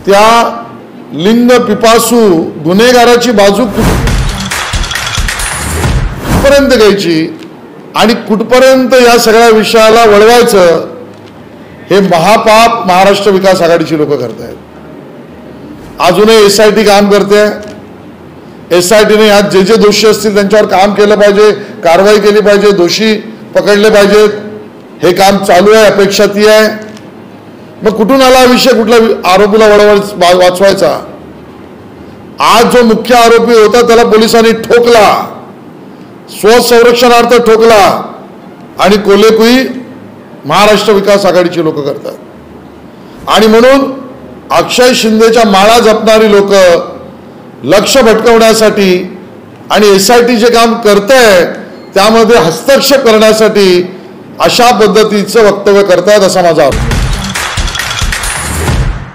त्या लिंग पिपासू गुन्हेगाराची बाजू कुठपर्यंत घ्यायची आणि कुठपर्यंत या सगळ्या विषयाला वळवायचं हे महापाप महाराष्ट्र विकास आघाडीची लोक करत आहेत। अजूनही SIT काम करते। SIT ने यात जे दोषी असतील त्यांच्यावर काम केलं पाहिजे, कारवाई केली पाहिजे, दोषी पकडले पाहिजेत, हे काम चालू आहे, अपेक्षा ती आहे। मग कुठून आला विषय, कुठला आरोपीला वाचवायचा? आज जो मुख्य आरोपी होता त्याला पोलिसांनी ठोकला, स्वसंरक्षणार्थ ठोकला आणि कोलेकुई महाराष्ट्र विकास आघाडीची लोक करतात। आणि म्हणून अक्षय शिंदेच्या माळा जपणारी लोक लक्ष भटकवण्यासाठी आणि SIT जे काम करतंय त्यामध्ये हस्तक्षेप करण्यासाठी अशा पद्धतीचं वक्तव्य करतात असा माझा